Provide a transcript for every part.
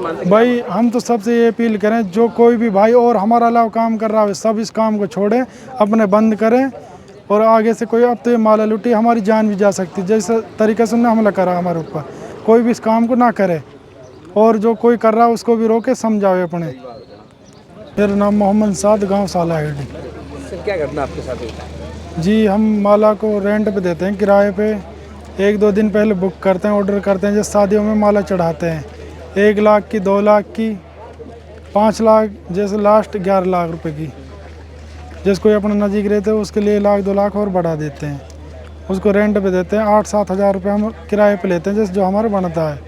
मानते हैं? भाई हम तो सबसे ये अपील करें, जो कोई भी भाई और हमारा अलावा काम कर रहा है सब इस काम को छोड़ें, अपने बंद करें। और आगे से कोई अब तो ये माला लुटी हमारी जान भी जा सकती है, जैसे तरीके से उन्होंने हमला करा हमारे ऊपर। कोई भी इस काम को ना करे, और जो कोई कर रहा है उसको भी रोके, समझावे अपने। मेरा नाम मोहम्मद साद, गांव साला हेडी। सर क्या घटना आपके साथ हुई? जी, हम माला को रेंट पे देते हैं, किराए पे। 1-2 दिन पहले बुक करते हैं, ऑर्डर करते हैं। जैसे शादियों में माला चढ़ाते हैं 1 लाख की, 2 लाख की, 5 लाख, जैसे लास्ट 11 लाख रुपए की। जैसे कोई अपना नज़दीक रहते हैं उसके लिए 1 लाख 2 लाख और बढ़ा देते हैं, उसको रेंट पे देते हैं। 8-7 हज़ार रुपये हम किराए पे लेते हैं, जैसे जो हमारा बनता है।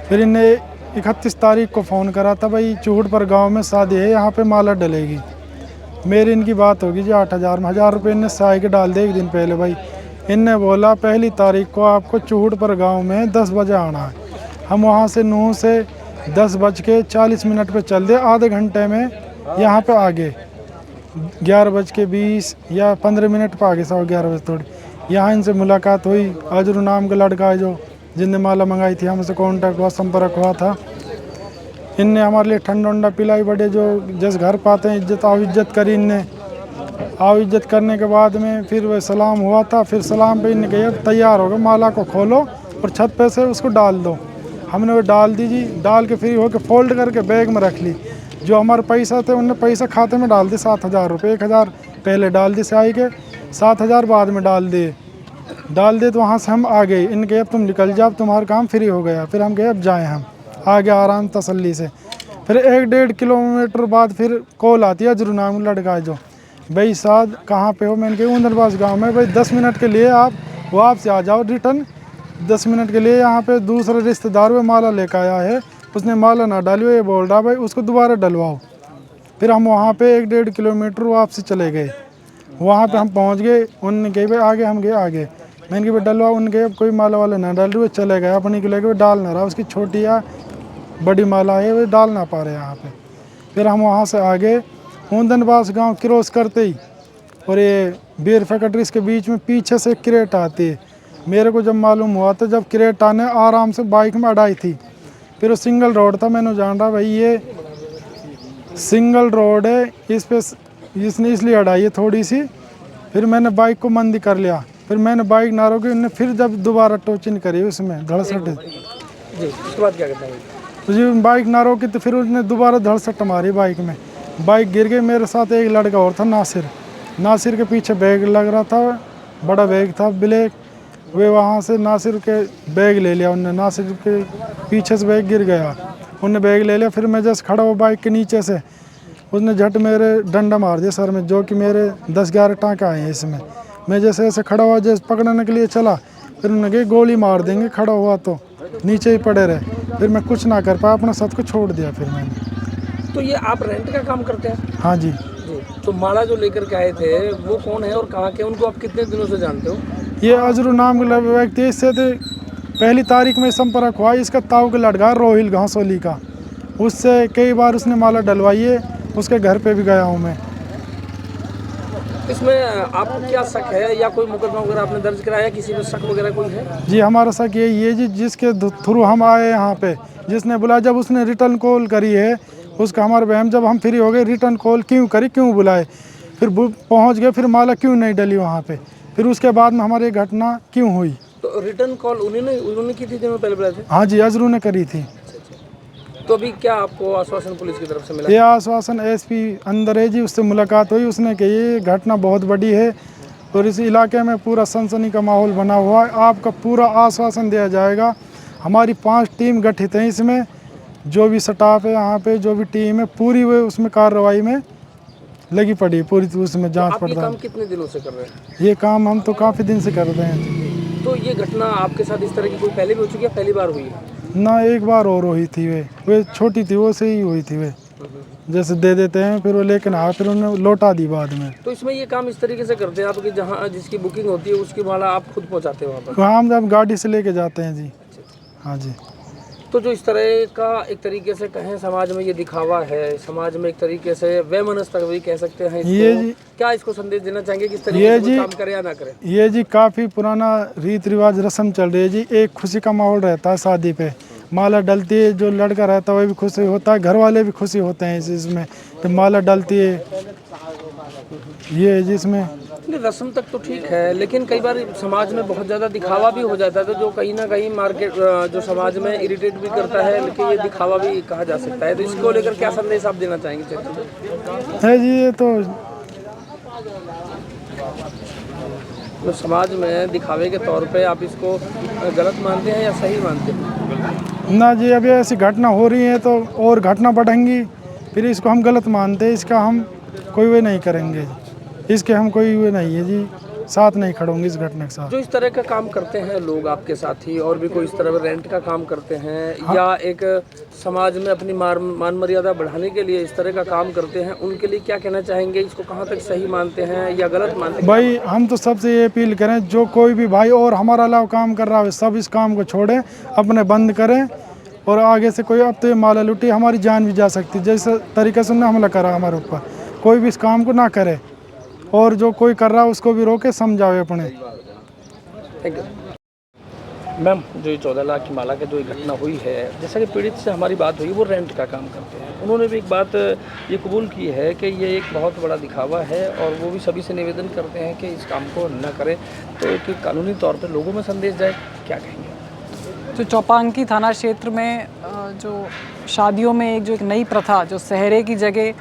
फिर इन्हें 31 तारीख को फ़ोन करा था, भाई चूहड़ पर गांव में शादी है, यहाँ पे माला डलेगी। मेरी इनकी बात होगी जी 8,000 में, 1,000 रुपये इनने साई के डाल दिए 1 दिन पहले। भाई इनने बोला 1 तारीख को आपको चूहड़ पर गांव में 10 बजे आना है। हम वहाँ से नूह से 10:40 पे चल दिए, आधे घंटे में यहाँ पे आगे 11:20 या 15 पे आगे, 11:15 बजे थोड़ी। यहाँ इनसे मुलाकात हुई। अजरू नाम का लड़का है जो जिनने माला मंगाई थी, हमसे कॉन्टैक्ट हुआ, संपर्क हुआ था। इनने हमारे लिए ठंडा वंडा पिलाई, बड़े जो जिस घर पाते हैं इज्जत आओ इज्जत करी इनने। आओ इज्जत करने के बाद में फिर वह सलाम हुआ था। फिर सलाम पे इनने कहा तैयार हो गए, माला को खोलो और छत पे से उसको डाल दो। हमने वो डाल दी जी, डाल के फ्री होकर फोल्ड करके बैग में रख ली। जो हमारे पैसा थे उनने पैसा खाते में डाल दिए, 7,000 रुपये। 1,000 पहले डाल दी सियाई के, 7,000 बाद में डाल दिए। तो वहाँ से हम आ गए। इनके अब तुम निकल जाओ, तुम्हारा काम फ्री हो गया। फिर हम गए अब जाएँ, हम आगे आराम तसल्ली से। फिर 1-1.5 किलोमीटर बाद फिर कॉल आती है, अजरू नाम लड़का है जो, भाई साहब कहाँ पे हो? मैंने कहा ऊंदरबाज गांव में। भाई 10 मिनट के लिए आप वापस आ जाओ रिटर्न, 10 मिनट के लिए। यहाँ पे दूसरा रिश्तेदार वो माला लेकर आया है, उसने माला ना डाली, ये बोल रहा भाई उसको दोबारा डलवाओ। फिर हम वहाँ पे 1-1.5 किलोमीटर वापसी चले गए। वहाँ पे हम पहुँच गए, उनने कही भाई आगे, हम गए आगे। मैंने कहा भाई डलवा, उनके कोई माला वाला ना डाल रही, वो चले गए अपनी को लेकर, डाल ना रहा। उसकी छोटी या बड़ी माला है, वो डाल ना पा रहे यहाँ पे। फिर हम वहाँ से आगे ऊंदनबास गांव क्रॉस करते ही, और ये बीर फैक्ट्रीज के बीच में पीछे से क्रेट आती है। मेरे को जब मालूम हुआ था, जब क्रेट आने आराम से बाइक में अड़ाई थी, फिर वो सिंगल रोड था, मैंने जान रहा भाई ये सिंगल रोड है, इस पे इसने इसलिए अड़ाई है थोड़ी सी। फिर मैंने बाइक को मंदी कर लिया। फिर मैंने बाइक ना रोकी, उन्होंने फिर जब दोबारा टोचिंग करी उसमें धड़सट जी, उसके बाद क्या करता है? तो जी बाइक ना रोकी, तो फिर उसने दोबारा धड़सट मारी बाइक में। बाइक गिर गई। मेरे साथ एक लड़का और था, नासिर के पीछे बैग लग रहा था, बड़ा बैग था ब्लैक। वे वहाँ से नासिर के बैग ले लिया उनने, नासिर के पीछे से बैग गिर गया, उनने बैग ले लिया। फिर मैं जैसे खड़ा हुआ बाइक के नीचे से, उसने झट मेरे डंडा मार दिया सर में, जो कि मेरे 10-11 टाँके आए हैं इसमें। मैं जैसे ऐसे खड़ा हुआ, जैसे पकड़ने के लिए चला, फिर उन्होंने कहा गोली मार देंगे, खड़ा हुआ तो नीचे ही पड़े रहे। फिर मैं कुछ ना कर पाया, अपना साथ को छोड़ दिया फिर मैंने। तो ये आप रेंट का काम करते हैं? हाँ जी। जी, तो माला जो लेकर के आए थे वो कौन है और कहाँ के? उनको आप कितने दिनों से जानते हो? ये अजरू नाम का व्यक्ति, इससे तो 1 तारीख में संपर्क हुआ। इसका ताऊ का लड़का रोहिल घासोली का, उससे कई बार उसने माला डलवाई है, उसके घर पे भी गया हूँ मैं। इसमें आपको क्या शक है या कोई मुकदमा वगैरह आपने दर्ज कराया, किसी में शक वगैरह कोई है? जी हमारा शक यही है जी, जिसके थ्रू हम आए यहाँ पे, जिसने बुलाया, जब उसने रिटर्न कॉल करी है उसका हमारे बहन, जब हम फ्री हो गए रिटर्न कॉल क्यों करी, क्यों बुलाए, फिर पहुँच गए, फिर माला क्यों नहीं डली वहाँ पे, फिर उसके बाद में हमारी घटना क्यों हुई। तो रिटर्न कॉल उन्होंने की थी दिनों पहले बुलाए थे? हाँ जी, अजरू ने करी थी। तो अभी क्या आपको आश्वासन पुलिस की तरफ से मिला? ये आश्वासन एसपी अंदर है जी, उससे मुलाकात हुई, उसने कही ये घटना बहुत बड़ी है और इस इलाके में पूरा सनसनी का माहौल बना हुआ है, आपका पूरा आश्वासन दिया जाएगा। हमारी 5 टीम गठित हैं इसमें, जो भी स्टाफ है यहाँ पे, जो भी टीम है पूरी वो उसमें कार्रवाई में लगी पड़ी है, पूरी उसमें जाँच आप ये पड़ताल। काम कितने दिनों से कर रहे हैं? ये काम हम तो काफ़ी दिन से कर रहे हैं। तो ये घटना आपके साथ इस तरह की कोई पहले भी हो चुकी है, पहली बार हुई है? ना, एक बार और हुई थी, वे छोटी थी, वो से ही हुई थी। वे जैसे दे देते हैं, फिर वो लेकिन हाँ फिर उन्हें लौटा दी बाद में। तो इसमें ये काम इस तरीके से करते हैं आप कि जहाँ जिसकी बुकिंग होती है उसकी माला आप खुद पहुँचाते हैं वहाँ पर? वहाँ हम जब गाड़ी से लेके जाते हैं जी। हाँ जी। तो जो इस तरह का एक तरीके से कहें समाज में ये दिखावा है, समाज में एक तरीके से वैमनस्य भी कह सकते हैं इसको, ये जी, क्या इसको संदेश देना चाहेंगे किस तरीके से काम करे या ना करे? ये जी काफ़ी पुराना रीति रिवाज रस्म चल रही है जी। एक खुशी का माहौल रहता है शादी पे, माला डलती है, जो लड़का रहता है वह भी खुशी होता है, घर वाले भी खुशी होते हैं इस चीज़ में जब माला डलती है। ये है जिसमें नहीं, रस्म तक तो ठीक है, लेकिन कई बार समाज में बहुत ज़्यादा दिखावा भी हो जाता है, तो जो कहीं ना कहीं मार्केट जो समाज में इरिटेट भी करता है, लेकिन ये दिखावा भी कहा जा सकता है। तो इसको लेकर क्या संदेश आप देना चाहेंगे चर्चा है जी। ये तो समाज में दिखावे के तौर पे आप इसको गलत मानते हैं या सही मानते हैं? ना जी, अभी ऐसी घटना हो रही है तो और घटना बढ़ेंगी, फिर इसको हम गलत मानते हैं, इसका हम कोई वे नहीं करेंगे, इसके हम कोई वे नहीं है जी, साथ नहीं खड़ोंगे इस घटना के साथ। जो इस तरह का काम करते हैं लोग आपके साथी, और भी कोई इस तरह रेंट का काम करते हैं या एक समाज में अपनी मान मर्यादा बढ़ाने के लिए इस तरह का काम करते हैं, उनके लिए क्या कहना चाहेंगे? इसको कहाँ तक सही मानते हैं या गलत मानते हैं? भाई हम तो सबसे ये अपील करें, जो कोई भी भाई और हमारा अलावा काम कर रहा है सब इस काम को छोड़ें, अपने बंद करें, और आगे से कोई अब तो ये माला लुटी हमारी जान भी जा सकती है, जैसे तरीके से उन्होंने हमला करा हमारे ऊपर, कोई भी इस काम को ना करे, और जो कोई कर रहा है उसको भी रोके, समझावे अपने। Thank you ma'am. जो ये 14 लाख की माला की जो घटना हुई है, जैसा कि पीड़ित से हमारी बात हुई, वो रेंट का काम करते हैं, उन्होंने भी एक बात ये कबूल की है कि ये एक बहुत बड़ा दिखावा है, और वो भी सभी से निवेदन करते हैं कि इस काम को न करें। तो एक कानूनी तौर पर लोगों में संदेश जाए, क्या कहेंगे? जो चौपांकी थाना क्षेत्र में जो शादियों में एक नई प्रथा, जो सहरे की जगह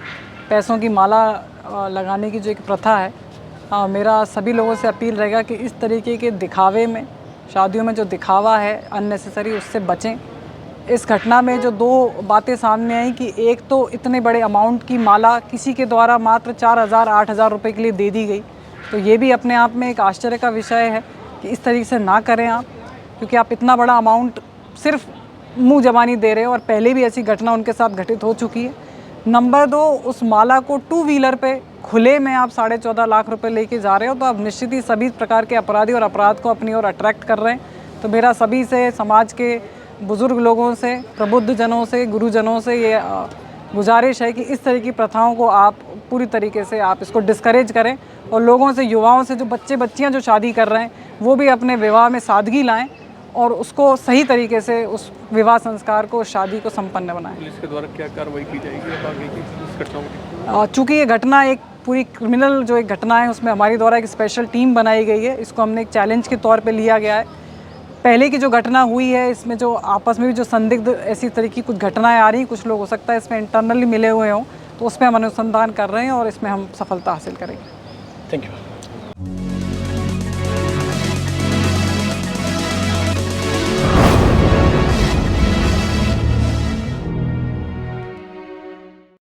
पैसों की माला लगाने की जो एक प्रथा है, मेरा सभी लोगों से अपील रहेगा कि इस तरीके के दिखावे में, शादियों में जो दिखावा है अननेसेसरी, उससे बचें। इस घटना में जो 2 बातें सामने आई कि एक तो इतने बड़े अमाउंट की माला किसी के द्वारा मात्र 4,000-8,000 रुपये के लिए दे दी गई, तो ये भी अपने आप में एक आश्चर्य का विषय है कि इस तरीके से ना करें आप, क्योंकि आप इतना बड़ा अमाउंट सिर्फ मुंह ज़बानी दे रहे हो, और पहले भी ऐसी घटना उनके साथ घटित हो चुकी है। नंबर 2, उस माला को 2 व्हीलर पे खुले में आप 14.5 लाख रुपए लेके जा रहे हो, तो आप निश्चित ही सभी प्रकार के अपराधी और अपराध को अपनी ओर अट्रैक्ट कर रहे हैं। तो मेरा सभी से, समाज के बुज़ुर्ग लोगों से, प्रबुद्ध जनों से, गुरुजनों से ये गुजारिश है कि इस तरह की प्रथाओं को आप पूरी तरीके से आप इसको डिस्करेज करें, और लोगों से, युवाओं से, जो बच्चे बच्चियां जो शादी कर रहे हैं, वो भी अपने विवाह में सादगी लाएं और उसको सही तरीके से, उस विवाह संस्कार को, शादी को संपन्न बनाएं। पुलिस के द्वारा क्या कार्रवाई की जाएगी अब आगे की इस घटना में? चूँकि ये घटना एक पूरी क्रिमिनल जो एक घटना है, उसमें हमारी द्वारा एक स्पेशल टीम बनाई गई है, इसको हमने एक चैलेंज के तौर पे लिया गया है। पहले की जो घटना हुई है, इसमें जो आपस में भी जो संदिग्ध ऐसी तरह की कुछ घटनाएं आ रही, कुछ लोग हो सकता है इसमें इंटरनली मिले हुए हों, तो उस पर हम अनुसंधान कर रहे हैं और इसमें हम सफलता हासिल करेंगे। Thank you.